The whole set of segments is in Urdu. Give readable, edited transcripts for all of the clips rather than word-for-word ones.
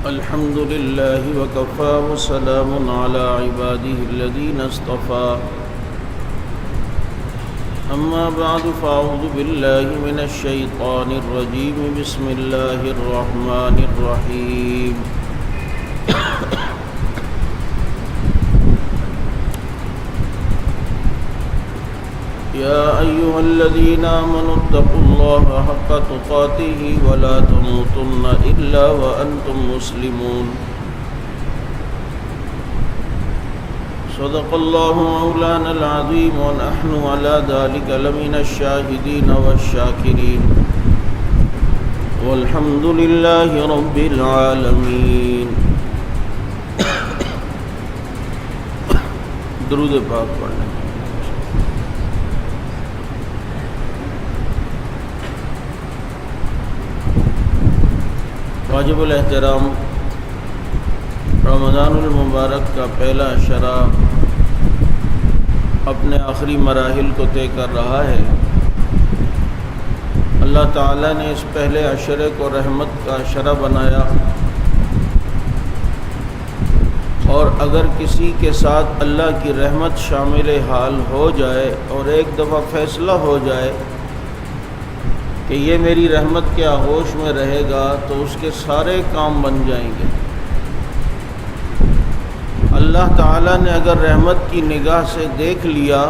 الحمد لله وكفى وسلام على عباده الذين اصطفى أما بعد فأعوذ بالله من الشيطان الرجيم بسم الله الرحمن الرحيم يا أيها الذين آمنوا اتقوا الله حق تقاته ولا تموتن إلا وأنتم مسلمون صدق الله مولانا العظيم ونحن على ذلك لمن الشاهدين والشاكرين والحمد لله رب العالمين درود پاک پڑھیں۔ واجب الاحترام رمضان المبارک کا پہلا عشرہ اپنے آخری مراحل کو طے کر رہا ہے۔ اللہ تعالیٰ نے اس پہلے عشرے کو رحمت کا عشرہ بنایا، اور اگر کسی کے ساتھ اللہ کی رحمت شامل حال ہو جائے اور ایک دفعہ فیصلہ ہو جائے کہ یہ میری رحمت کے آغوش میں رہے گا تو اس کے سارے کام بن جائیں گے۔ اللہ تعالیٰ نے اگر رحمت کی نگاہ سے دیکھ لیا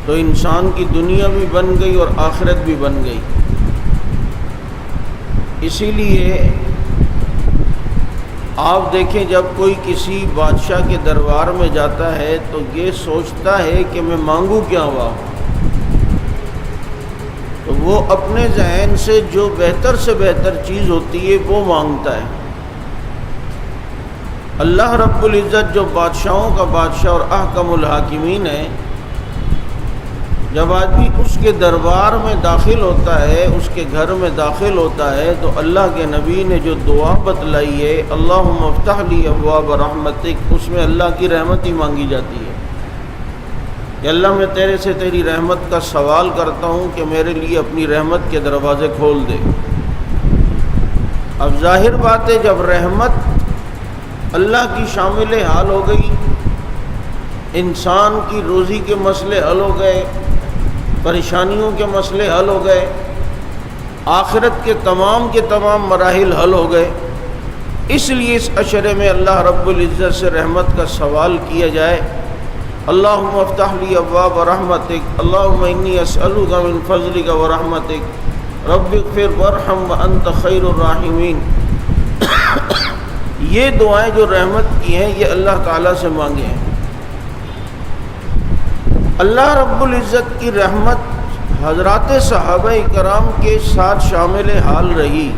تو انسان کی دنیا بھی بن گئی اور آخرت بھی بن گئی۔ اسی لیے آپ دیکھیں، جب کوئی کسی بادشاہ کے دربار میں جاتا ہے تو یہ سوچتا ہے کہ میں مانگوں کیا ہوا، تو وہ اپنے ذہن سے جو بہتر سے بہتر چیز ہوتی ہے وہ مانگتا ہے۔ اللہ رب العزت جو بادشاہوں کا بادشاہ اور احکم الحاکمین ہے، جب آدمی اس کے دربار میں داخل ہوتا ہے، اس کے گھر میں داخل ہوتا ہے، تو اللہ کے نبی نے جو دعا بتلائی ہے اللہم افتح لی ابواب رحمتک، اس میں اللہ کی رحمت ہی مانگی جاتی ہے کہ اللہ میں تیرے سے تیری رحمت کا سوال کرتا ہوں کہ میرے لیے اپنی رحمت کے دروازے کھول دے۔ اب ظاہر بات ہے، جب رحمت اللہ کی شامل حال ہو گئی، انسان کی روزی کے مسئلے حل ہو گئے، پریشانیوں کے مسئلے حل ہو گئے، آخرت کے تمام مراحل حل ہو گئے۔ اس لیے اس عشرے میں اللہ رب العزت سے رحمت کا سوال کیا جائے، اللہم افتح لی ابواب رحمتک، اللہم انی اسألک من فضلک ورحمتک، رب اغفر وارحم وانت خیر الراحمین۔ یہ دعائیں جو رحمت کی ہیں یہ اللہ تعالیٰ سے مانگے ہیں۔ اللہ رب العزت کی رحمت حضرات صحابہ کرام کے ساتھ شامل حال رہی،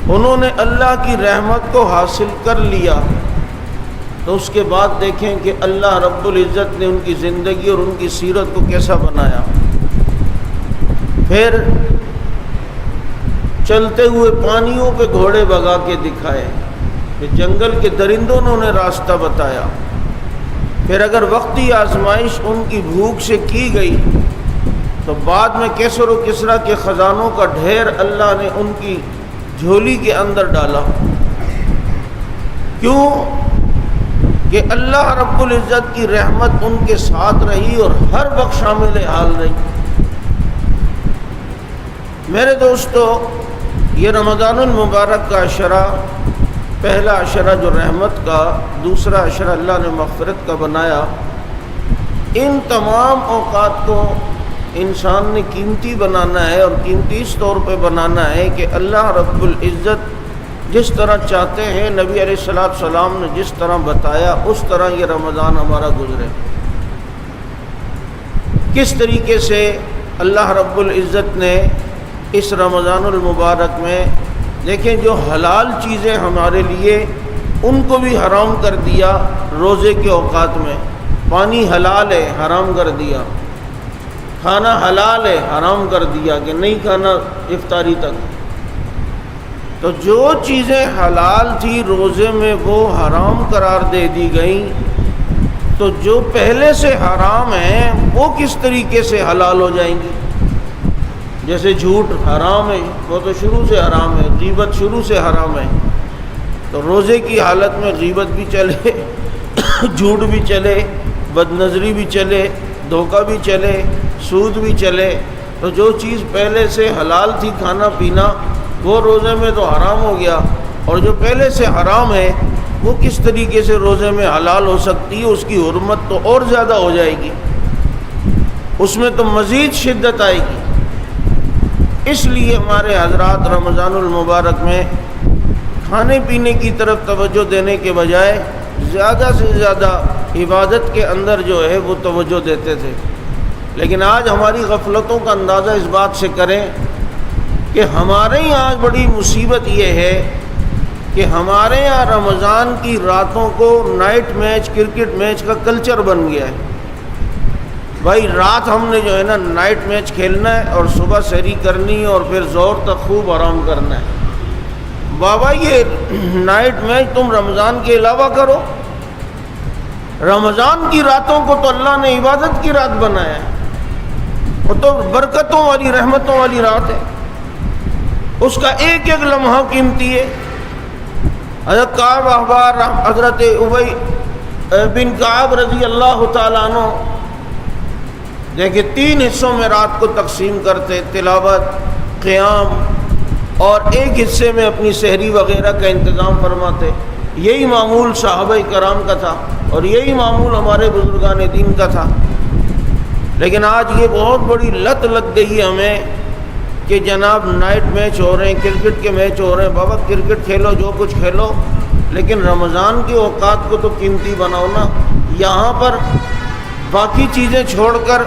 انہوں نے اللہ کی رحمت کو حاصل کر لیا، تو اس کے بعد دیکھیں کہ اللہ رب العزت نے ان کی زندگی اور ان کی سیرت کو کیسا بنایا۔ پھر چلتے ہوئے پانیوں پہ گھوڑے بگا کے دکھائے، پھر جنگل کے درندوں نے انہیں راستہ بتایا، پھر اگر وقتی آزمائش ان کی بھوک سے کی گئی تو بعد میں کیسر و کسریٰ کے خزانوں کا ڈھیر اللہ نے ان کی جھولی کے اندر ڈالا۔ کیوں؟ کہ اللہ رب العزت کی رحمت ان کے ساتھ رہی اور ہر وقت شامل حال رہی۔ میرے دوستو، یہ رمضان المبارک کا عشرہ، پہلا عشرہ جو رحمت کا، دوسرا عشرہ اللہ نے مغفرت کا بنایا، ان تمام اوقات کو انسان نے قیمتی بنانا ہے، اور قیمتی اس طور پہ بنانا ہے کہ اللہ رب العزت جس طرح چاہتے ہیں، نبی علیہ السلام نے جس طرح بتایا اس طرح یہ رمضان ہمارا گزرے۔ کس طریقے سے اللہ رب العزت نے اس رمضان المبارک میں، دیکھیں، جو حلال چیزیں ہمارے لیے ان کو بھی حرام کر دیا۔ روزے کے اوقات میں پانی حلال ہے، حرام کر دیا، کھانا حلال ہے، حرام کر دیا کہ نہیں کھانا افطاری تک۔ تو جو چیزیں حلال تھی روزے میں وہ حرام قرار دے دی گئیں، تو جو پہلے سے حرام ہیں وہ کس طریقے سے حلال ہو جائیں گی؟ جیسے جھوٹ حرام ہے، وہ تو شروع سے حرام ہے، غیبت شروع سے حرام ہے، تو روزے کی حالت میں غیبت بھی چلے، جھوٹ بھی چلے، بد نظری بھی چلے، دھوکہ بھی چلے، سود بھی چلے، تو جو چیز پہلے سے حلال تھی کھانا پینا وہ روزے میں تو حرام ہو گیا، اور جو پہلے سے حرام ہے وہ کس طریقے سے روزے میں حلال ہو سکتی ہے؟ اس کی حرمت تو اور زیادہ ہو جائے گی، اس میں تو مزید شدت آئے گی۔ اس لیے ہمارے حضرات رمضان المبارک میں کھانے پینے کی طرف توجہ دینے کے بجائے زیادہ سے زیادہ عبادت کے اندر جو ہے وہ توجہ دیتے تھے، لیکن آج ہماری غفلتوں کا اندازہ اس بات سے کریں کہ ہمارے یہاں آج بڑی مصیبت یہ ہے کہ ہمارے یہاں رمضان کی راتوں کو نائٹ میچ، کرکٹ میچ کا کلچر بن گیا ہے۔ بھائی رات ہم نے جو ہے نا نائٹ میچ کھیلنا ہے اور صبح سحری کرنی ہے اور پھر ظہر تک خوب آرام کرنا ہے۔ بابا یہ نائٹ میچ تم رمضان کے علاوہ کرو، رمضان کی راتوں کو تو اللہ نے عبادت کی رات بنایا ہے، وہ تو برکتوں والی رحمتوں والی رات ہے، اس کا ایک ایک لمحہ قیمتی ہے۔ حضرت کعب احبار، حضرت ابی بن کعب رضی اللہ تعالیٰ عنہ دیکھیں 3 حصوں میں رات کو تقسیم کرتے، تلاوت، قیام، اور ایک حصے میں اپنی سحری وغیرہ کا انتظام فرماتے۔ یہی معمول صحابہ کرام کا تھا اور یہی معمول ہمارے بزرگان دین کا تھا، لیکن آج یہ بہت بڑی لت لگ گئی ہے ہمیں کہ جناب نائٹ میچ ہو رہے ہیں، کرکٹ کے میچ ہو رہے ہیں، بابا کرکٹ کھیلو، جو کچھ کھیلو، لیکن رمضان کے اوقات کو تو قیمتی بناؤ نا۔ یہاں پر باقی چیزیں چھوڑ کر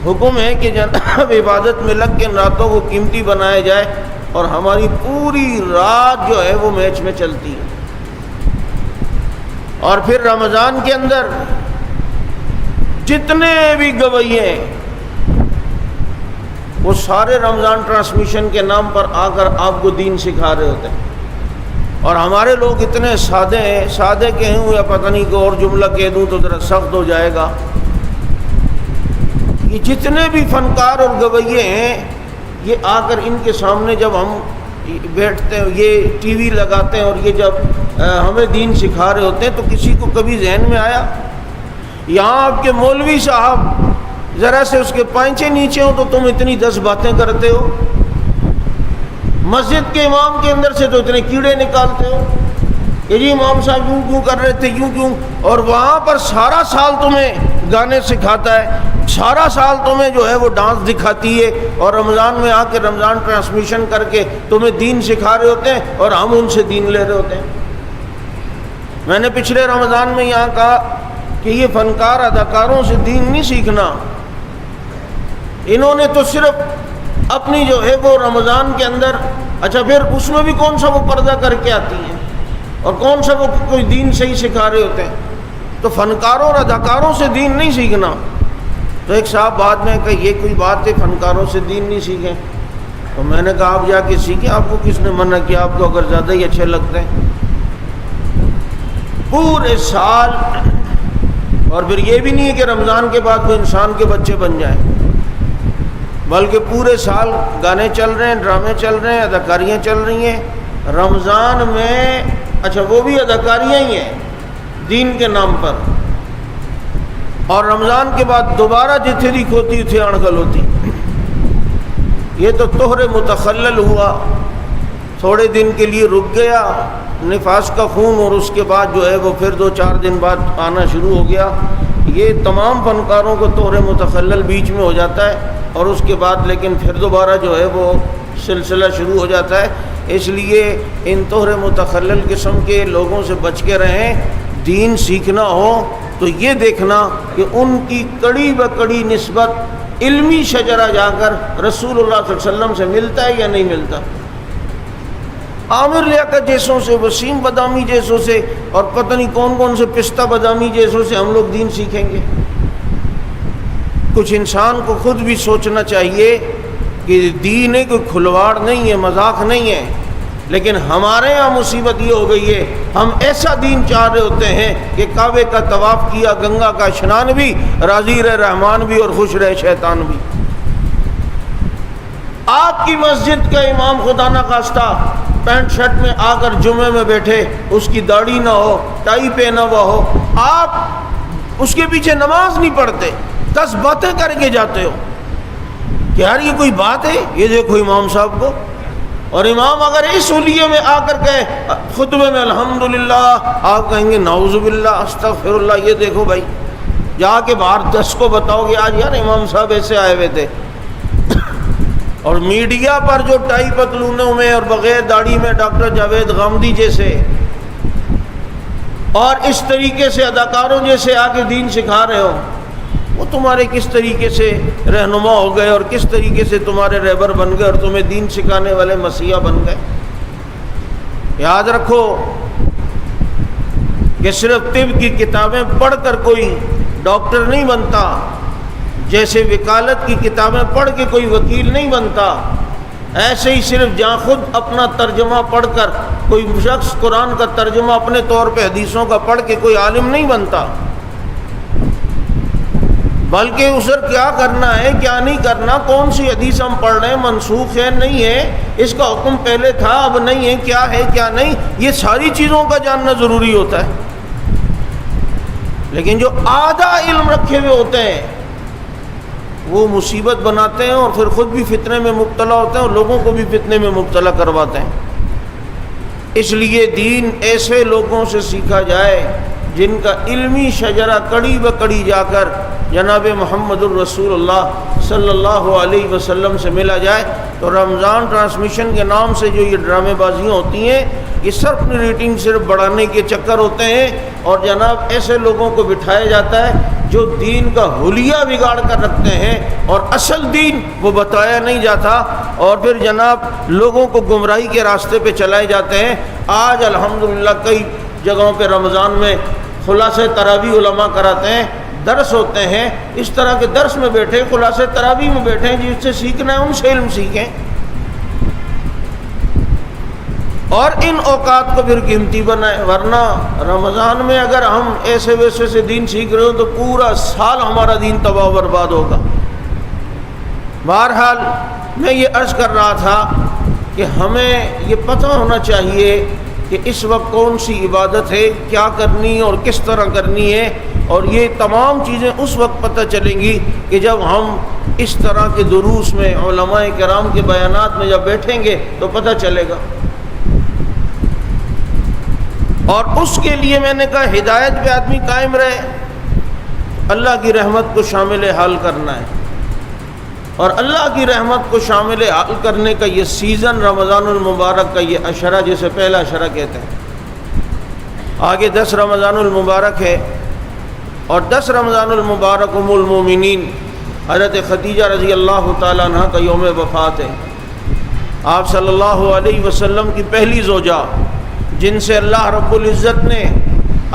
حکم ہے کہ جناب عبادت میں لگ کے ان راتوں کو قیمتی بنایا جائے، اور ہماری پوری رات جو ہے وہ میچ میں چلتی ہے۔ اور پھر رمضان کے اندر جتنے بھی گویے وہ سارے رمضان ٹرانسمیشن کے نام پر آ کر آپ کو دین سکھا رہے ہوتے ہیں، اور ہمارے لوگ اتنے سادے ہیں، سادے کہوں یا پتہ نہیں کوئی اور جملہ کہہ دوں تو ذرا سخت ہو جائے گا۔ یہ جتنے بھی فنکار اور گویے ہیں، یہ آ کر ان کے سامنے جب ہم بیٹھتے ہیں، یہ ٹی وی لگاتے ہیں اور یہ جب ہمیں دین سکھا رہے ہوتے ہیں، تو کسی کو کبھی ذہن میں آیا یہاں آپ کے مولوی صاحب ذرا سے اس کے پائنچے نیچے ہوں تو تم اتنی 10 باتیں کرتے ہو، مسجد کے امام کے اندر سے تو اتنے کیڑے نکالتے ہو کہ جی امام صاحب یوں کیوں کر رہے تھے، یوں کیوں، اور وہاں پر سارا سال تمہیں گانے سکھاتا ہے، سارا سال تمہیں جو ہے وہ ڈانس دکھاتی ہے، اور رمضان میں آ کے رمضان ٹرانسمیشن کر کے تمہیں دین سکھا رہے ہوتے ہیں اور ہم ان سے دین لے رہے ہوتے ہیں۔ میں نے پچھلے رمضان میں یہاں کہا کہ یہ فنکار اداکاروں سے دین نہیں سیکھنا، انہوں نے تو صرف اپنی جو ہے وہ رمضان کے اندر، اچھا پھر اس میں بھی کون سا وہ پردہ کر کے آتی ہیں اور کون سا وہ کوئی دین صحیح سکھا رہے ہوتے ہیں، تو فنکاروں اور اداکاروں سے دین نہیں سیکھنا۔ تو ایک صاحب بعد میں کہ یہ کوئی بات ہے فنکاروں سے دین نہیں سیکھیں؟ تو میں نے کہا آپ جا کے سیکھیں، آپ کو کس نے منع کیا؟ آپ کو اگر زیادہ ہی اچھے لگتے ہیں پورے سال، اور پھر یہ بھی نہیں ہے کہ رمضان کے بعد وہ انسان کے بچے بن جائیں، بلکہ پورے سال گانے چل رہے ہیں، ڈرامے چل رہے ہیں، اداکاریاں چل رہی ہیں، رمضان میں اچھا وہ بھی اداکاریاں ہی ہیں دین کے نام پر، اور رمضان کے بعد دوبارہ جتھے دی کھوتی اتھے اڑگل ہوتی۔ یہ تو طہر متخلل ہوا، تھوڑے دن کے لیے رک گیا نفاس کا خون، اور اس کے بعد جو ہے وہ پھر 2-4 دن بعد آنا شروع ہو گیا۔ یہ تمام فنکاروں کو طہر متخلل بیچ میں ہو جاتا ہے، اور اس کے بعد لیکن پھر دوبارہ جو ہے وہ سلسلہ شروع ہو جاتا ہے۔ اس لیے ان طہر متخلل قسم کے لوگوں سے بچ کے رہیں۔ دین سیکھنا ہو تو یہ دیکھنا کہ ان کی کڑی بکڑی نسبت علمی شجرہ جا کر رسول اللہ صلی اللہ علیہ وسلم سے ملتا ہے یا نہیں ملتا۔ عامر لیاقت جیسوں سے، وسیم بادامی جیسوں سے، اور پتہ نہیں کون کون سے پستہ بادامی جیسوں سے ہم لوگ دین سیکھیں گے؟ کچھ انسان کو خود بھی سوچنا چاہیے کہ دین ہے کوئی کھلواڑ نہیں ہے، مذاق نہیں ہے، لیکن ہمارے یہاں مصیبت یہ ہو گئی ہے ہم ایسا دین چاہ رہے ہوتے ہیں کہ کعبے کا طواف کیا، گنگا کا اشنان بھی، راضی رہے رحمان بھی اور خوش رہے شیطان بھی۔ آپ کی مسجد کا امام خدا نہ خواستہ پینٹ شرٹ میں آ کر جمعے میں بیٹھے، اس کی داڑھی نہ ہو، ٹائی پہنا ہوا ہو، آپ اس کے پیچھے نماز نہیں پڑھتے، 10 باتیں کر کے جاتے ہو کہ یار یہ کوئی بات ہے، یہ دیکھو امام صاحب کو. اور امام اگر اس حلیے میں آ کر کہے خطبے میں الحمدللہ، آپ کہیں گے نعوذ باللہ استغفر اللہ. یہ دیکھو بھائی، جا کے باہر 10 کو بتاؤ گے آج یار امام صاحب ایسے آئے ہوئے تھے. اور میڈیا پر جو ٹائی پتلونوں میں اور بغیر داڑھی میں ڈاکٹر جاوید غامدی جیسے اور اس طریقے سے اداکاروں جیسے آ کے دین سکھا رہے ہو، وہ تمہارے کس طریقے سے رہنما ہو گئے اور کس طریقے سے تمہارے رہبر بن گئے اور تمہیں دین سکھانے والے مسیحا بن گئے. یاد رکھو کہ صرف طب کی کتابیں پڑھ کر کوئی ڈاکٹر نہیں بنتا، جیسے وکالت کی کتابیں پڑھ کے کوئی وکیل نہیں بنتا، ایسے ہی صرف جہاں خود اپنا ترجمہ پڑھ کر کوئی شخص قرآن کا ترجمہ اپنے طور پہ حدیثوں کا پڑھ کے کوئی عالم نہیں بنتا. بلکہ اسے کیا کرنا ہے کیا نہیں کرنا، کون سی حدیث ہم پڑھ رہے ہیں، منسوخ ہے نہیں ہے، اس کا حکم پہلے تھا اب نہیں ہے کیا نہیں، یہ ساری چیزوں کا جاننا ضروری ہوتا ہے. لیکن جو آدھا علم رکھے ہوئے ہوتے ہیں وہ مصیبت بناتے ہیں اور پھر خود بھی فتنے میں مبتلا ہوتے ہیں اور لوگوں کو بھی فتنے میں مبتلا کرواتے ہیں. اس لیے دین ایسے لوگوں سے سیکھا جائے جن کا علمی شجرہ کڑی بکڑی جا کر جناب محمد الرسول اللہ صلی اللہ علیہ وسلم سے ملا جائے. تو رمضان ٹرانسمیشن کے نام سے جو یہ ڈرامے بازیاں ہوتی ہیں، یہ صرف ریٹنگ صرف بڑھانے کے چکر ہوتے ہیں، اور جناب ایسے لوگوں کو بٹھایا جاتا ہے جو دین کا حلیہ بگاڑ کر رکھتے ہیں اور اصل دین وہ بتایا نہیں جاتا، اور پھر جناب لوگوں کو گمراہی کے راستے پہ چلائے جاتے ہیں. آج الحمدللہ کئی جگہوں پہ رمضان میں خلاصہ تراویح علماء کراتے ہیں، درس ہوتے ہیں، اس طرح کے درس میں بیٹھے خلاصہ تراویح میں بیٹھے، جس سے سیکھنا ہے ان سے علم سیکھیں، اور ان اوقات کو پھر قیمتی بنائیں. ورنہ رمضان میں اگر ہم ایسے ویسے سے دین سیکھ رہے ہو تو پورا سال ہمارا دین تباہ و برباد ہوگا. بہرحال میں یہ عرض کر رہا تھا کہ ہمیں یہ پتہ ہونا چاہیے کہ اس وقت کون سی عبادت ہے، کیا کرنی اور کس طرح کرنی ہے، اور یہ تمام چیزیں اس وقت پتہ چلیں گی کہ جب ہم اس طرح کے دروس میں علماء کرام کے بیانات میں جب بیٹھیں گے تو پتہ چلے گا. اور اس کے لیے میں نے کہا ہدایت پہ آدمی قائم رہے، اللہ کی رحمت کو شامل حال کرنا ہے، اور اللہ کی رحمت کو شامل حال کرنے کا یہ سیزن رمضان المبارک کا یہ عشرہ جسے پہلا عشرہ کہتے ہیں. آگے 10 رمضان المبارک ہے، اور 10 رمضان المبارک ام المومنین حضرت خدیجہ رضی اللہ تعالیٰ عنہ کا یوم وفات ہے. آپ صلی اللہ علیہ وسلم کی پہلی زوجہ جن سے اللہ رب العزت نے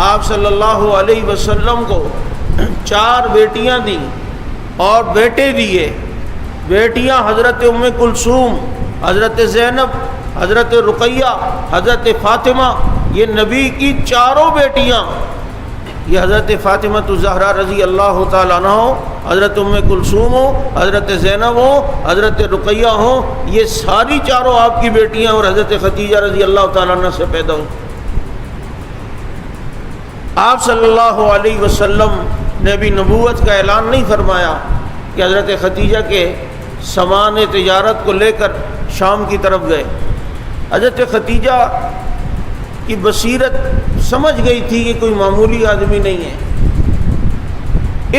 آپ صلی اللہ علیہ وسلم کو 4 بیٹیاں دیں اور بیٹے دیے. بیٹیاں حضرت ام کلثوم، حضرت زینب، حضرت رقیہ، حضرت فاطمہ، یہ نبی کی 4 بیٹیاں، یہ حضرت فاطمہ الزہرا رضی اللہ تعالیٰ عنہ ہو، حضرت ام کلثوم ہو، حضرت زینب ہو، حضرت رقیہ ہو، یہ ساری 4 آپ کی بیٹیاں اور حضرت خدیجہ رضی اللہ تعالیٰ عنہ سے پیدا ہوئی. آپ صلی اللہ علیہ وسلم نے بھی نبوت کا اعلان نہیں فرمایا کہ حضرت خدیجہ کے سامان تجارت کو لے کر شام کی طرف گئے. حضرت خدیجہ کی بصیرت سمجھ گئی تھی کہ کوئی معمولی آدمی نہیں ہے،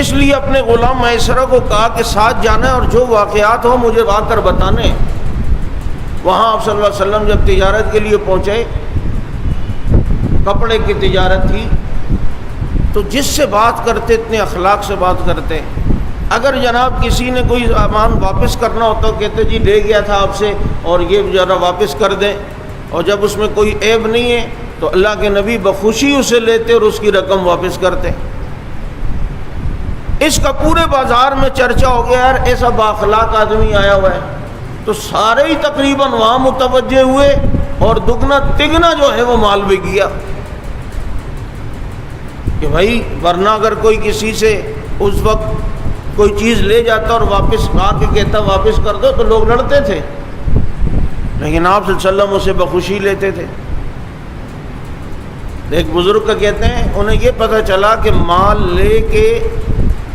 اس لیے اپنے غلام میسرہ کو کہا کہ ساتھ جانا ہے اور جو واقعات ہوں مجھے آ کر بتانے. وہاں آپ صلی اللہ علیہ وسلم جب تجارت کے لیے پہنچے، کپڑے کی تجارت تھی، تو جس سے بات کرتے اتنے اخلاق سے بات کرتے. اگر جناب کسی نے کوئی سامان واپس کرنا ہوتا تو کہتے جی لے گیا تھا آپ سے اور یہ ذرا واپس کر دیں، اور جب اس میں کوئی عیب نہیں ہے تو اللہ کے نبی بخوشی اسے لیتے اور اس کی رقم واپس کرتے. اس کا پورے بازار میں چرچا ہو گیا، یار ایسا بااخلاق آدمی آیا ہوا ہے، تو سارے ہی تقریباً وہاں متوجہ ہوئے اور دگنا تگنا جو ہے وہ مال بھی گیا کہ بھائی ورنہ اگر کوئی کسی سے اس وقت کوئی چیز لے جاتا اور واپس آ کے کہتا واپس کر دو تو لوگ لڑتے تھے، لیکن آپ صلی اللہ علیہ وسلم اسے بخوشی لیتے تھے۔ ایک بزرگ کا کہتے ہیں انہیں یہ پتہ چلا کہ مال لے کے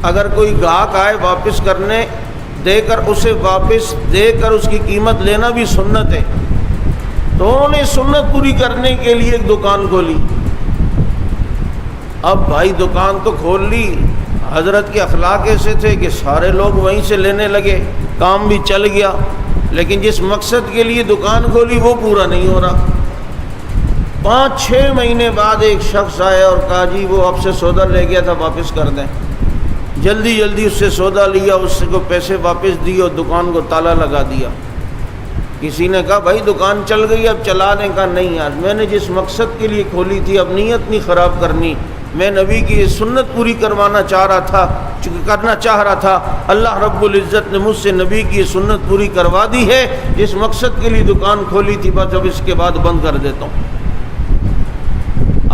اگر کوئی گاہک آئے واپس کرنے دے کر اسے واپس دے کر اس کی قیمت لینا بھی سنت ہے، تو انہوں نے سنت پوری کرنے کے لیے ایک دکان کھولی۔ اب بھائی دکان تو کھول لی، حضرت کے اخلاق ایسے تھے کہ سارے لوگ وہیں سے لینے لگے، کام بھی چل گیا، لیکن جس مقصد کے لیے دکان کھولی وہ پورا نہیں ہو رہا۔ 5-6 مہینے بعد ایک شخص آیا اور کہا جی وہ آپ سے سودا لے گیا تھا واپس کر دیں۔ جلدی جلدی اس سے سودا لیا، اس کو پیسے واپس دیے اور دکان کو تالا لگا دیا۔ کسی نے کہا بھائی دکان چل گئی اب چلا دیں، کہا نہیں یار میں نے جس مقصد کے لیے کھولی تھی اب نیت نہیں خراب کرنی، میں نبی کی یہ سنت پوری کرنا چاہ رہا تھا، اللہ رب العزت نے مجھ سے نبی کی یہ سنت پوری کروا دی ہے، جس مقصد کے لیے دکان کھولی تھی بس اب اس کے بعد بند کر دیتا ہوں۔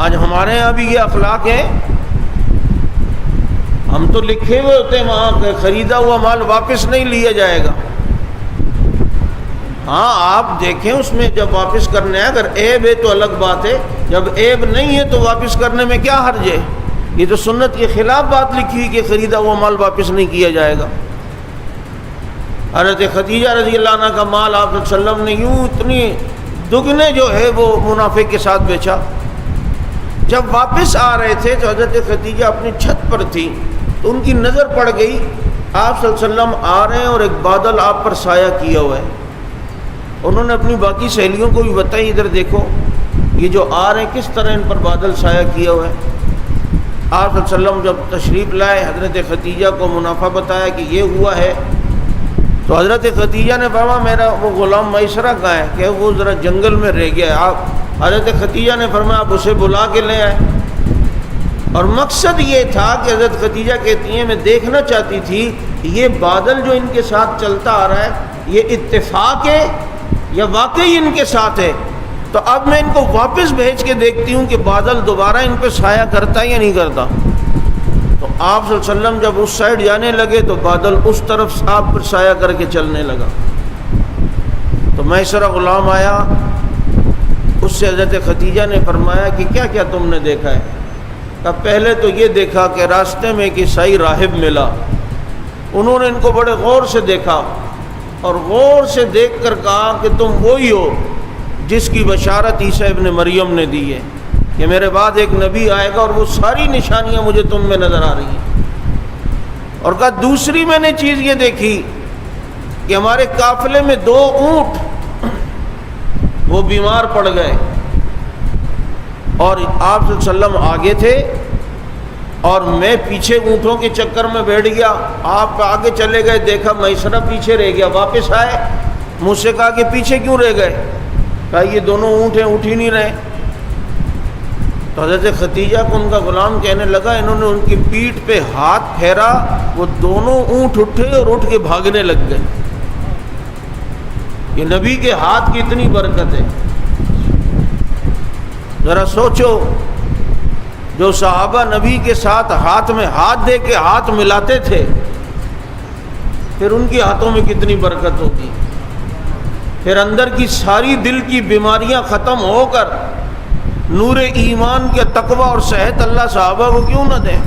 آج ہمارے ہاں بھی یہ اخلاق ہے، ہم تو لکھے ہوئے ہوتے ہیں وہاں کہ خریدا ہوا مال واپس نہیں لیا جائے گا۔ ہاں آپ دیکھیں اس میں جب واپس کرنے ہے اگر عیب ہے تو الگ بات ہے، جب عیب نہیں ہے تو واپس کرنے میں کیا حرج ہے؟ یہ تو سنت کے خلاف بات لکھی ہوئی کہ خریدا ہوا مال واپس نہیں کیا جائے گا۔ حضرت خدیجہ رضی اللہ عنہ کا مال آپ صلی اللہ علیہ وسلم نے یوں اتنی دگنے جو ہے وہ منافع کے ساتھ بیچا۔ جب واپس آ رہے تھے تو حضرت خدیجہ اپنی چھت پر تھی تو ان کی نظر پڑ گئی آپ صلی اللہ علیہ وسلم آ رہے ہیں اور ایک بادل آپ پر سایہ کیا ہوا ہے۔ انہوں نے اپنی باقی سہیلیوں کو بھی بتائی ادھر دیکھو یہ جو آ رہے ہیں کس طرح ان پر بادل سایہ کیا ہوا ہے۔ آپ صلی اللہ علیہ وسلم جب تشریف لائے حضرت خدیجہ کو منافع بتایا کہ یہ ہوا ہے، تو حضرت خدیجہ نے فرمایا میرا وہ غلام میسرہ کہاں ہے کہ وہ ذرا جنگل میں رہ گیا ہے۔ آپ حضرت خدیجہ نے فرمایا آپ اسے بلا کے لے آئے، اور مقصد یہ تھا کہ حضرت خدیجہ کہتی ہیں میں دیکھنا چاہتی تھی یہ بادل جو ان کے ساتھ چلتا آ رہا ہے یہ اتفاق ہے یا واقعی ان کے ساتھ ہے، تو اب میں ان کو واپس بھیج کے دیکھتی ہوں کہ بادل دوبارہ ان پہ سایہ کرتا ہے یا نہیں کرتا۔ تو آپ صلی اللہ علیہ وسلم جب اس سائڈ جانے لگے تو بادل اس طرف آپ پر سایہ کر کے چلنے لگا۔ تو میسرہ غلام آیا، اس سے حضرت خدیجہ نے فرمایا کہ کیا کیا تم نے دیکھا ہے؟ کہ پہلے تو یہ دیکھا کہ راستے میں ایک عیسائی راہب ملا، انہوں نے ان کو بڑے غور سے دیکھا اور غور سے دیکھ کر کہا کہ تم وہی ہو جس کی بشارت عیسیٰ ابن مریم نے دی ہے کہ میرے بعد ایک نبی آئے گا اور وہ ساری نشانیاں مجھے تم میں نظر آ رہی ہیں۔ اور کہا دوسری میں نے چیز یہ دیکھی کہ ہمارے قافلے میں 2 اونٹ وہ بیمار پڑ گئے اور آپ صلی اللہ علیہ وسلم آگے تھے اور میں پیچھے اونٹوں کے چکر میں بیٹھ گیا، آپ آگے چلے گئے، دیکھا میسرہ پیچھے رہ گیا، واپس آئے مجھ سے کہا کہ پیچھے کیوں رہ گئے؟ کہا یہ دونوں اونٹ ہیں اٹھ ہی نہیں رہے۔ تو حضرت خدیجہ کو ان کا غلام کہنے لگا انہوں نے ان کی پیٹھ پہ ہاتھ پھیرا، وہ دونوں اونٹ اٹھے اور اٹھ کے بھاگنے لگ گئے۔ یہ نبی کے ہاتھ کی اتنی برکت ہے، ذرا سوچو جو صحابہ نبی کے ساتھ ہاتھ میں ہاتھ دے کے ہاتھ ملاتے تھے پھر ان کے ہاتھوں میں کتنی برکت ہوتی، پھر اندر کی ساری دل کی بیماریاں ختم ہو کر نور ایمان کے تقوی اور صحت اللہ صحابہ کو کیوں نہ دیں۔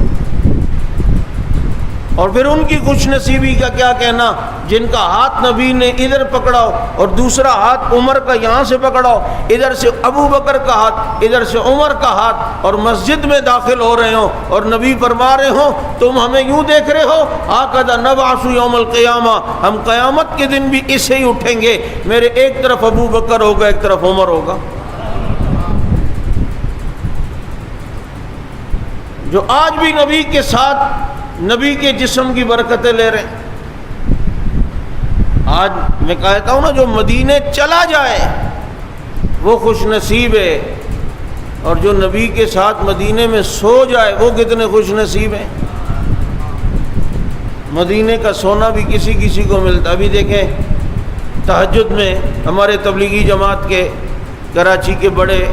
اور پھر ان کی خوش نصیبی کا کیا کہنا جن کا ہاتھ نبی نے ادھر پکڑاؤ اور دوسرا ہاتھ عمر کا یہاں سے پکڑاؤ، ادھر سے ابو بکر کا ہاتھ ادھر سے عمر کا ہاتھ، اور مسجد میں داخل ہو رہے ہوں اور نبی فرما رہے ہوں تم ہمیں یوں دیکھ رہے ہو آقا نبعث یوم القیامہ، ہم قیامت کے دن بھی اسے ہی اٹھیں گے، میرے ایک طرف ابو بکر ہوگا ایک طرف عمر ہوگا۔ جو آج بھی نبی کے ساتھ نبی کے جسم کی برکتیں لے رہے ہیں، آج میں کہتا ہوں نا جو مدینے چلا جائے وہ خوش نصیب ہے، اور جو نبی کے ساتھ مدینے میں سو جائے وہ کتنے خوش نصیب ہیں۔ مدینے کا سونا بھی کسی کسی کو ملتا، ابھی دیکھیں تہجد میں ہمارے تبلیغی جماعت کے کراچی کے بڑے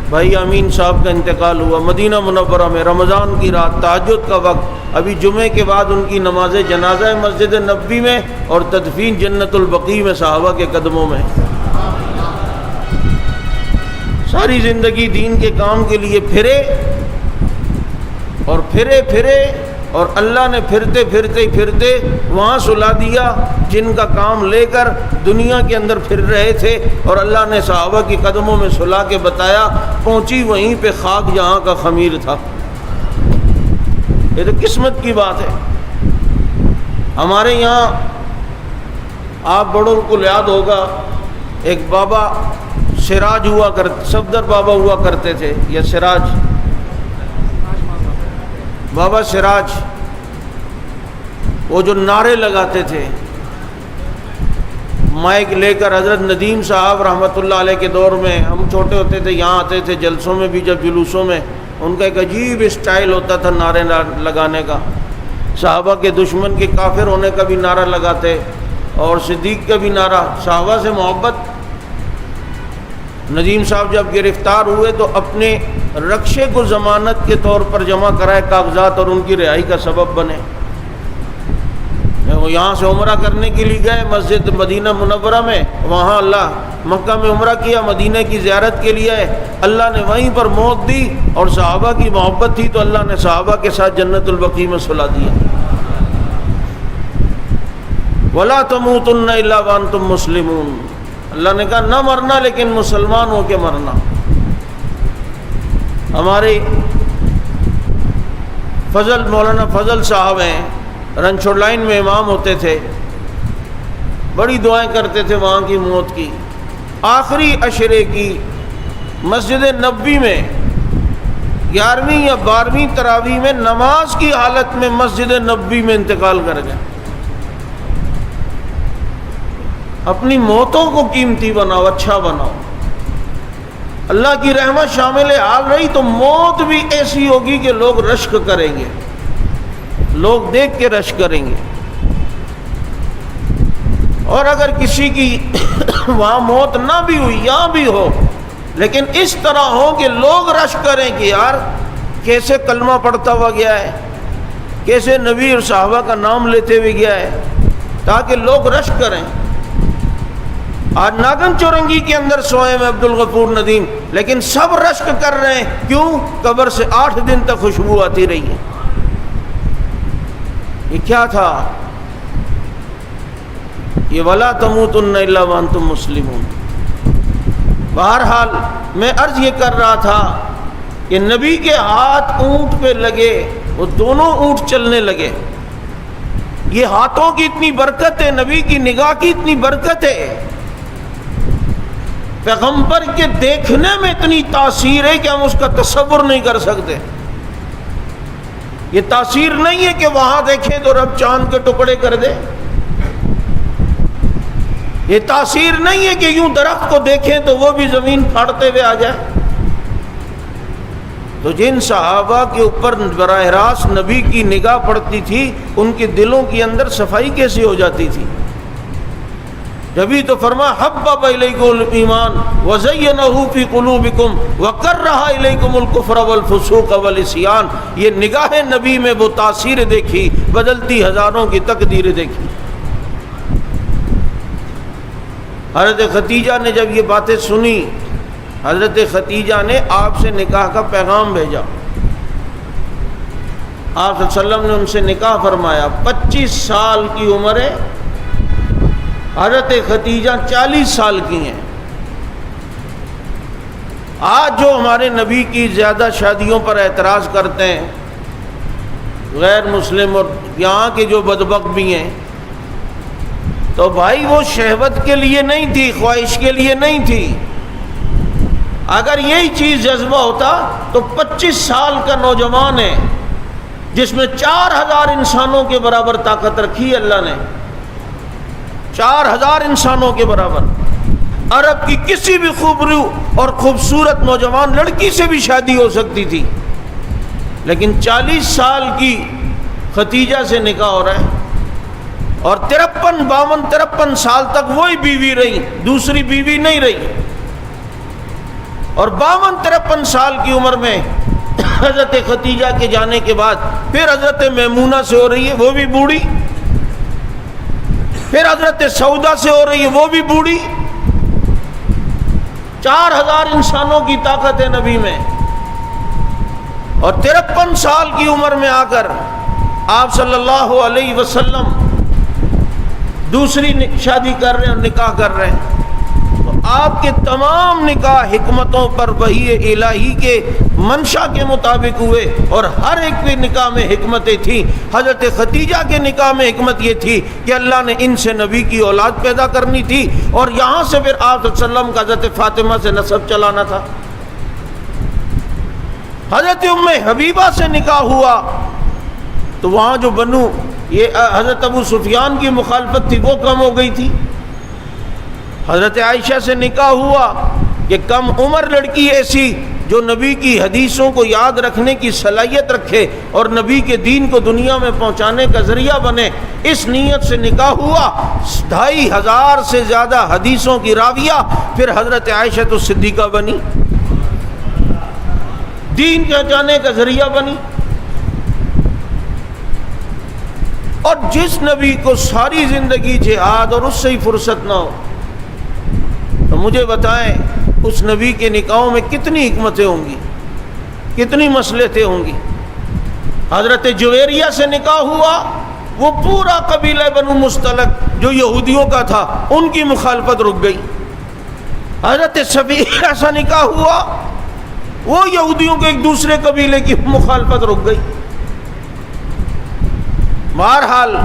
بھائی امین صاحب کا انتقال ہوا مدینہ منورہ میں، رمضان کی رات، تہجد کا وقت، ابھی جمعے کے بعد ان کی نماز جنازہ مسجد نبوی میں اور تدفین جنت البقیع میں صحابہ کے قدموں میں۔ ساری زندگی دین کے کام کے لیے پھرے اور اللہ نے پھرتے پھرتے وہاں سلا دیا جن کا کام لے کر دنیا کے اندر پھر رہے تھے، اور اللہ نے صحابہ کی قدموں میں سلا کے بتایا، پہنچی وہیں پہ خاک جہاں کا خمیر تھا۔ یہ تو قسمت کی بات ہے۔ ہمارے یہاں آپ بڑوں کو یاد ہوگا ایک بابا سراج ہوا کرتے، صفدر بابا ہوا کرتے تھے، یا سراج بابا سراج، وہ جو نعرے لگاتے تھے مائک لے کر، حضرت ندیم صاحب رحمۃ اللہ علیہ کے دور میں ہم چھوٹے ہوتے تھے، یہاں آتے تھے جلسوں میں بھی، جب جلوسوں میں ان کا ایک عجیب اسٹائل ہوتا تھا نعرے لگانے کا، صحابہ کے دشمن کے کافر ہونے کا بھی نعرہ لگاتے اور صدیق کا بھی نعرہ، صحابہ سے محبت۔ ندیم صاحب جب گرفتار ہوئے تو اپنے رقشے کو ضمانت کے طور پر جمع کرائے کاغذات اور ان کی رہائی کا سبب بنے۔ وہ یہاں سے عمرہ کرنے کے لیے گئے مسجد مدینہ منورہ میں، وہاں اللہ مکہ میں عمرہ کیا، مدینہ کی زیارت کے لیے آئے، اللہ نے وہیں پر موت دی، اور صحابہ کی محبت تھی تو اللہ نے صحابہ کے ساتھ جنت البقیع میں سلا دیا۔ وَلَا تَمُوتُنَّ إِلَّا وَأَنْتُمْ مُسْلِمُونَ، اللہ نے کہا نہ مرنا لیکن مسلمان ہو کے مرنا۔ ہمارے مولانا فضل صاحب ہیں، رنچوڑ لائن میں امام ہوتے تھے، بڑی دعائیں کرتے تھے وہاں کی موت کی۔ آخری عشرے کی مسجد نبوی میں 11ویں یا 12ویں تراویح میں نماز کی حالت میں مسجد نبوی میں انتقال کر گئے۔ اپنی موتوں کو قیمتی بناؤ، اچھا بناؤ۔ اللہ کی رحمت شامل حال رہی تو موت بھی ایسی ہوگی کہ لوگ رشک کریں گے، لوگ دیکھ کے رشک کریں گے۔ اور اگر کسی کی وہاں موت نہ بھی ہوئی، یہاں بھی ہو، لیکن اس طرح ہو کہ لوگ رشک کریں کہ یار کیسے کلمہ پڑھتا ہوا گیا ہے، کیسے نبی اور صحابہ کا نام لیتے ہوئے گیا ہے، تاکہ لوگ رشک کریں۔ آج ناگن چورنگی کے اندر سوئے میں عبد الغفور ندیم، لیکن سب رشک کر رہے ہیں، کیوں؟ قبر سے 8 دن تک خوشبو آتی رہی ہے۔ یہ کیا تھا؟ یہ وَلَا تَمُوتُنَّ إِلَّا وَأَنْتُمْ مُسْلِمُونَ۔ بہرحال میں عرض یہ کر رہا تھا کہ نبی کے ہاتھ اونٹ پہ لگے، وہ دونوں اونٹ چلنے لگے۔ یہ ہاتھوں کی اتنی برکت ہے، نبی کی نگاہ کی اتنی برکت ہے، پیغمبر کے دیکھنے میں اتنی تاثیر ہے کہ ہم اس کا تصور نہیں کر سکتے۔ یہ تاثیر نہیں ہے کہ وہاں دیکھیں تو رب چاند کے ٹکڑے کر دے، یہ تاثیر نہیں ہے کہ یوں درخت کو دیکھیں تو وہ بھی زمین پھاڑتے ہوئے آ جائے۔ تو جن صحابہ کے اوپر براہ راست نبی کی نگاہ پڑتی تھی، ان کے دلوں کے اندر صفائی کیسی ہو جاتی تھی۔ جبھی تو فرمایا حبب الیکم الایمان وزینہ فی قلوبکم وکرہ الیکم الکفر والفسوق والعصیان۔ یہ نگاہ نبی میں وہ تاثیر دیکھی، بدلتی ہزاروں کی تقدیر دیکھی۔ حضرت ختیجہ نے جب یہ باتیں سنی، حضرت ختیجہ نے آپ سے نکاح کا پیغام بھیجا، آپ صلی اللہ علیہ وسلم نے ان سے نکاح فرمایا۔ 25 سال کی عمر ہے، حضرت ختیجہ 40 سال کی ہیں۔ آج جو ہمارے نبی کی زیادہ شادیوں پر اعتراض کرتے ہیں غیر مسلم اور یہاں کے جو بدبخت بھی ہیں، تو بھائی وہ شہوت کے لیے نہیں تھی، خواہش کے لیے نہیں تھی۔ اگر یہی چیز جذبہ ہوتا تو 25 سال کا نوجوان ہے جس میں 4000 انسانوں کے برابر طاقت رکھی ہے اللہ نے، 4000 انسانوں کے برابر۔ عرب کی کسی بھی خوبرو اور خوبصورت نوجوان لڑکی سے بھی شادی ہو سکتی تھی، لیکن 40 سال کی ختیجہ سے نکاح ہو رہا ہے، اور 53 سال تک وہی بیوی رہی، دوسری بیوی نہیں رہی۔ اور 52-53 سال کی عمر میں حضرت ختیجہ کے جانے کے بعد پھر حضرت میمونہ سے ہو رہی ہے، وہ بھی بوڑھی، پھر حضرت سودا سے ہو رہی ہے، وہ بھی بوڑھی۔ 4000 انسانوں کی طاقت ہے نبی میں، اور 53 سال کی عمر میں آ کر آپ صلی اللہ علیہ وسلم دوسری شادی کر رہے ہیں اور نکاح کر رہے ہیں۔ تو آپ کے تمام نکاح حکمتوں پر وحی الہی کے منشا کے مطابق ہوئے، اور ہر ایک کے نکاح میں حکمتیں تھیں۔ حضرت ختیجہ کے نکاح میں حکمت یہ تھی کہ اللہ نے ان سے نبی کی اولاد پیدا کرنی تھی، اور یہاں سے پھر آپ صلی اللہ علیہ وسلم کا حضرت فاطمہ سے نسب چلانا تھا۔ حضرت ام حبیبہ سے نکاح ہوا تو وہاں جو بنو یہ حضرت ابو سفیان کی مخالفت تھی وہ کم ہو گئی تھی۔ حضرت عائشہ سے نکاح ہوا کہ کم عمر لڑکی ایسی جو نبی کی حدیثوں کو یاد رکھنے کی صلاحیت رکھے اور نبی کے دین کو دنیا میں پہنچانے کا ذریعہ بنے، اس نیت سے نکاح ہوا۔ 2500 سے زیادہ حدیثوں کی راویہ پھر حضرت عائشہ تو صدیقہ بنی، دین پہنچانے کا ذریعہ بنی۔ اور جس نبی کو ساری زندگی جہاد اور اس سے ہی فرصت نہ ہو، تو مجھے بتائیں اس نبی کے نکاحوں میں کتنی حکمتیں ہوں گی، کتنی مصلحتیں ہوں گی۔ حضرت جویریہ سے نکاح ہوا، وہ پورا قبیلہ بنو مستلق جو یہودیوں کا تھا ان کی مخالفت رک گئی۔ حضرت صفیہ سے نکاح ہوا، وہ یہودیوں کے ایک دوسرے قبیلے کی مخالفت رک گئی۔ بہرحال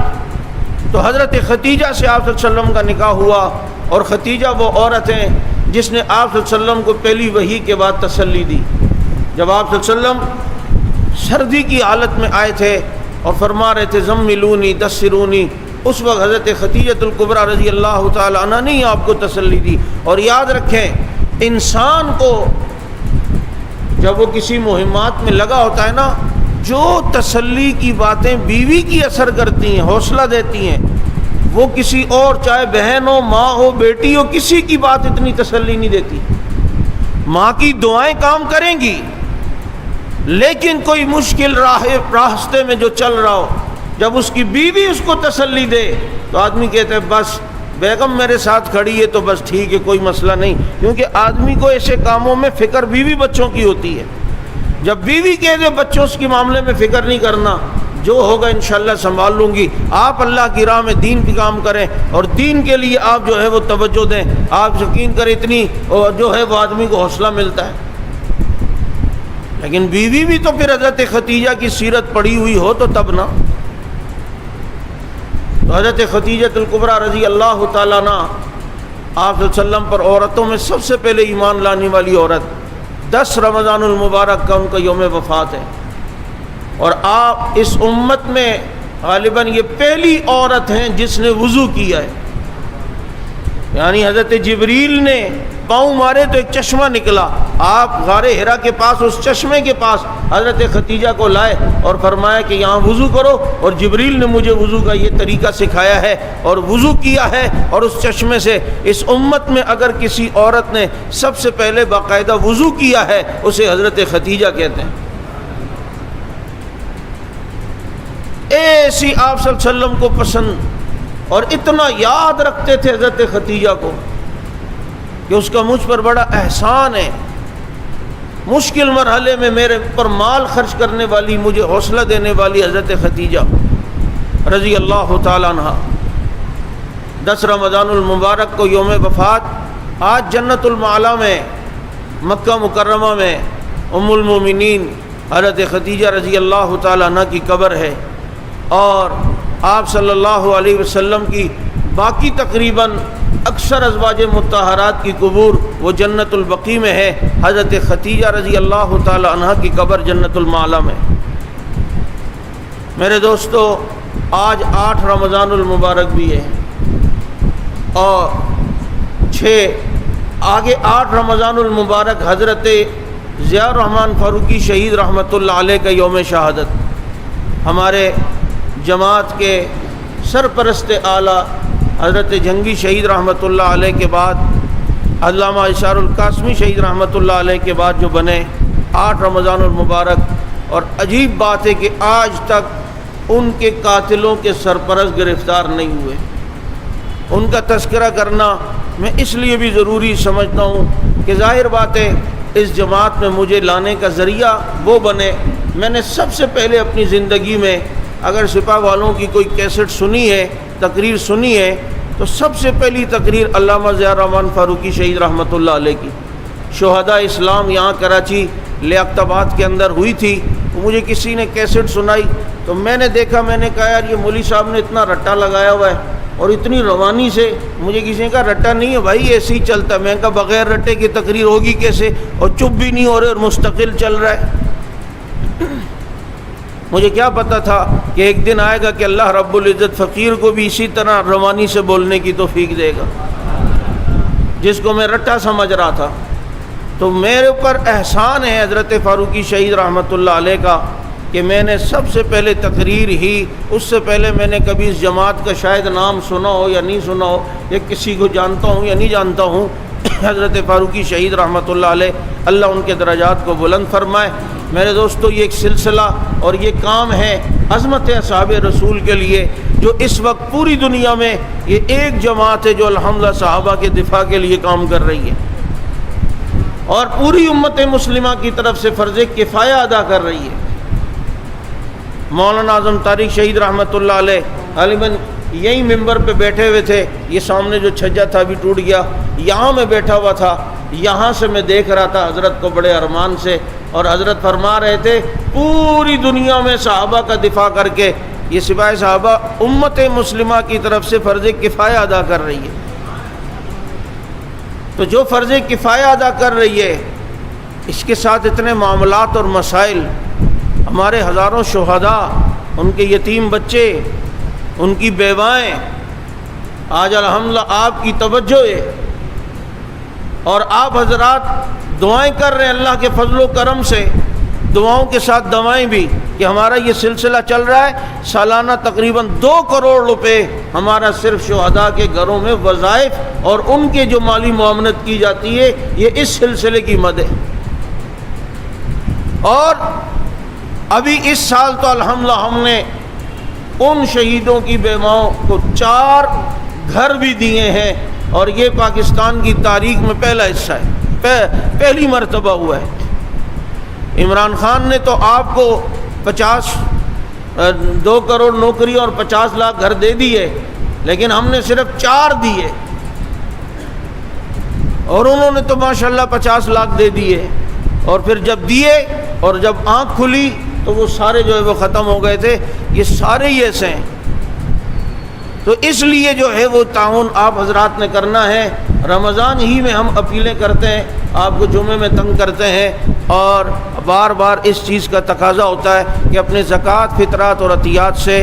تو حضرت ختیجہ سے آپ صلی اللہ علیہ وسلم کا نکاح ہوا، اور ختیجہ وہ عورت ہیں جس نے آپ صلی اللہ علیہ وسلم کو پہلی وحی کے بعد تسلی دی۔ جب آپ صلی اللہ علیہ وسلم سردی کی حالت میں آئے تھے اور فرما رہے تھے زملونی دثرونی، اس وقت حضرت ختیجۃ الکبریٰ رضی اللہ تعالی عنہ نے آپ کو تسلی دی۔ اور یاد رکھیں، انسان کو جب وہ کسی مہمات میں لگا ہوتا ہے نا، جو تسلی کی باتیں بیوی کی اثر کرتی ہیں، حوصلہ دیتی ہیں، وہ کسی اور چاہے بہن ہو، ماں ہو، بیٹی ہو، کسی کی بات اتنی تسلی نہیں دیتی۔ ماں کی دعائیں کام کریں گی، لیکن کوئی مشکل راستے میں جو چل رہا ہو، جب اس کی بیوی اس کو تسلی دے تو آدمی کہتا ہے بس بیگم میرے ساتھ کھڑی ہے تو بس ٹھیک ہے، کوئی مسئلہ نہیں۔ کیونکہ آدمی کو ایسے کاموں میں فکر بیوی بچوں کی ہوتی ہے۔ جب بیوی کہہ دے بچوں اس کے معاملے میں فکر نہیں کرنا، جو ہوگا انشاءاللہ سنبھال لوں گی، آپ اللہ کی راہ میں دین کی کام کریں اور دین کے لیے آپ جو ہے وہ توجہ دیں، آپ یقین کریں اتنی جو ہے وہ آدمی کو حوصلہ ملتا ہے۔ لیکن بیوی بھی تو پھر حضرت ختیجہ کی سیرت پڑھی ہوئی ہو تو تب نہ۔ تو حضرت ختیجۃ الکبریٰ رضی اللہ تعالیٰ عنہ آپ صلی اللہ علیہ وسلم پر عورتوں میں سب سے پہلے ایمان لانے والی عورت، 10 رمضان المبارک کا ان کا یوم وفات ہے، اور آپ اس امت میں غالباً یہ پہلی عورت ہیں جس نے وضو کیا ہے۔ یعنی حضرت جبریل نے پاؤں مارے تو ایک چشمہ نکلا، آپ غار حرا کے پاس اس چشمے کے پاس حضرت ختیجہ کو لائے اور فرمایا کہ یہاں وضو کرو، اور جبریل نے مجھے وضو کا یہ طریقہ سکھایا ہے اور وضو کیا ہے، اور اس چشمے سے اس امت میں اگر کسی عورت نے سب سے پہلے باقاعدہ وضو کیا ہے اسے حضرت ختیجہ کہتے ہیں۔ ایسی آپ صلی اللہ علیہ وسلم کو پسند اور اتنا یاد رکھتے تھے حضرت ختیجہ کو کہ اس کا مجھ پر بڑا احسان ہے۔ مشکل مرحلے میں میرے پر مال خرچ کرنے والی، مجھے حوصلہ دینے والی حضرت ختیجہ رضی اللہ تعالیٰ عنہ۔ 10 رمضان المبارک کو یوم وفات، آج جنت المعلیٰ میں مکہ مکرمہ میں ام المومنین حضرت ختیجہ رضی اللہ تعالیٰ عنہ کی قبر ہے، اور آپ صلی اللہ علیہ وسلم کی باقی تقریباً اکثر ازواج مطہرات کی قبور وہ جنت البقیع میں ہے، حضرت ختیجہ رضی اللہ تعالی عنہ کی قبر جنت المعلیٰ میں۔ میرے دوستو، آج 8 رمضان المبارک بھی ہے، اور 6 آگے 8 رمضان المبارک حضرت ضیاء الرحمن فاروقی شہید رحمۃ اللہ علیہ کا یوم شہادت۔ ہمارے جماعت کے سرپرست اعلیٰ حضرت جنگی شہید رحمۃ اللہ علیہ کے بعد علامہ اشار القاسمی شہید رحمۃ اللہ علیہ کے بعد جو بنے 8 رمضان المبارک، اور عجیب بات ہے کہ آج تک ان کے قاتلوں کے سرپرست گرفتار نہیں ہوئے۔ ان کا تذکرہ کرنا میں اس لیے بھی ضروری سمجھتا ہوں کہ ظاہر بات ہے اس جماعت میں مجھے لانے کا ذریعہ وہ بنے۔ میں نے سب سے پہلے اپنی زندگی میں اگر سپاہ والوں کی کوئی کیسٹ سنی ہے، تقریر سنی ہے، تو سب سے پہلی تقریر علامہ ضیاء الرحمن فاروقی شہید رحمۃ اللہ علیہ کی شہداء اسلام یہاں کراچی لیاقت آباد کے اندر ہوئی تھی۔ مجھے کسی نے کیسٹ سنائی تو میں نے دیکھا، میں نے کہا یار یہ مولوی صاحب نے اتنا رٹا لگایا ہوا ہے اور اتنی روانی سے۔ مجھے کسی نے کہا رٹا نہیں ہے بھائی، ایسے ہی چلتا ہے۔ میں نے کہا بغیر رٹے کی تقریر ہوگی کیسے، اور چپ بھی نہیں ہو رہے اور مستقل چل رہا ہے۔ مجھے کیا پتا تھا کہ ایک دن آئے گا کہ اللہ رب العزت فقیر کو بھی اسی طرح روانی سے بولنے کی توفیق دے گا، جس کو میں رٹا سمجھ رہا تھا۔ تو میرے اوپر احسان ہے حضرت فاروقی شہید رحمۃ اللہ علیہ کا کہ میں نے سب سے پہلے تقریر ہی، اس سے پہلے میں نے کبھی اس جماعت کا شاید نام سنا ہو یا نہیں سنا ہو، یا کسی کو جانتا ہوں یا نہیں جانتا ہوں، حضرت فاروقی شہید رحمۃ اللہ علیہ، اللہ ان کے درجات کو بلند فرمائے۔ میرے دوستو، یہ ایک سلسلہ اور یہ کام ہے عظمت اصحاب رسول کے لیے، جو اس وقت پوری دنیا میں یہ ایک جماعت ہے جو الحمدللہ صحابہ کے دفاع کے لیے کام کر رہی ہے، اور پوری امت مسلمہ کی طرف سے فرض کفایہ ادا کر رہی ہے۔ مولانا اعظم طارق شہید رحمۃ اللہ علیہ غالباً یہی ممبر پہ بیٹھے ہوئے تھے، یہ سامنے جو چھجا تھا ابھی ٹوٹ گیا، یہاں میں بیٹھا ہوا تھا، یہاں سے میں دیکھ رہا تھا حضرت کو بڑے ارمان سے، اور حضرت فرما رہے تھے پوری دنیا میں صحابہ کا دفاع کر کے یہ سپاہی صحابہ امت مسلمہ کی طرف سے فرض کفایہ ادا کر رہی ہے۔ تو جو فرض کفایہ ادا کر رہی ہے، اس کے ساتھ اتنے معاملات اور مسائل، ہمارے ہزاروں شہداء، ان کے یتیم بچے، ان کی بیوائیں، آج الحمدللہ آپ کی توجہ ہے، اور آپ حضرات دعائیں کر رہے ہیں اللہ کے فضل و کرم سے، دعاؤں کے ساتھ دوائیں بھی، کہ ہمارا یہ سلسلہ چل رہا ہے، سالانہ تقریباً 2 کروڑ روپے ہمارا صرف شہداء کے گھروں میں وظائف اور ان کے جو مالی معاونت کی جاتی ہے، یہ اس سلسلے کی مد ہے۔ اور ابھی اس سال تو الحمدللہ ہم نے ان شہیدوں کی بیواؤں کو 4 گھر بھی دیے ہیں، اور یہ پاکستان کی تاریخ میں پہلا حصہ ہے، پہلی مرتبہ ہوا ہے۔ عمران خان نے تو آپ کو 2 کروڑ نوکری اور 50 لاکھ گھر دے دیے، لیکن ہم نے صرف 4 دیے، اور انہوں نے تو ماشاءاللہ 50 لاکھ دے دیے، اور پھر جب دیے اور جب آنکھ کھلی تو وہ سارے جو ہے وہ ختم ہو گئے تھے۔ یہ سارے ہی ایسے ہیں، تو اس لیے جو ہے وہ تعاون آپ حضرات نے کرنا ہے۔ رمضان ہی میں ہم اپیلیں کرتے ہیں، آپ کو جمعے میں تنگ کرتے ہیں، اور بار بار اس چیز کا تقاضا ہوتا ہے کہ اپنے زکوٰۃ، فطرات اور عطیات سے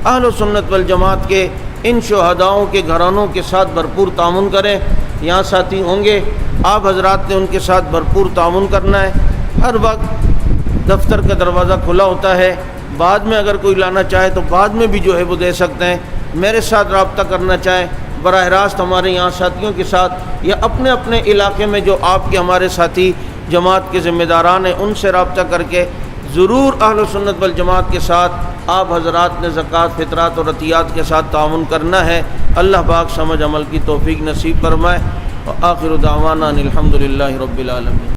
اہل و سنت والجماعت کے ان شہداؤں کے گھرانوں کے ساتھ بھرپور تعاون کریں۔ یہاں ساتھی ہوں گے، آپ حضرات نے ان کے ساتھ بھرپور تعاون کرنا ہے۔ ہر وقت دفتر کا دروازہ کھلا ہوتا ہے، بعد میں اگر کوئی لانا چاہے تو بعد میں بھی جو ہے وہ دے سکتے ہیں۔ میرے ساتھ رابطہ کرنا چاہیں براہ راست ہمارے یہاں ساتھیوں کے ساتھ، یا اپنے اپنے علاقے میں جو آپ کے ہمارے ساتھی جماعت کے ذمہ داران ہیں ان سے رابطہ کر کے ضرور اہل سنت والجماعت کے ساتھ آپ حضرات نے زکوٰۃ، فطرات اور عطیات کے ساتھ تعاون کرنا ہے۔ اللہ پاک سمجھ عمل کی توفیق نصیب فرمائے۔ وآخر دعوانا الحمد للہ رب العالمین۔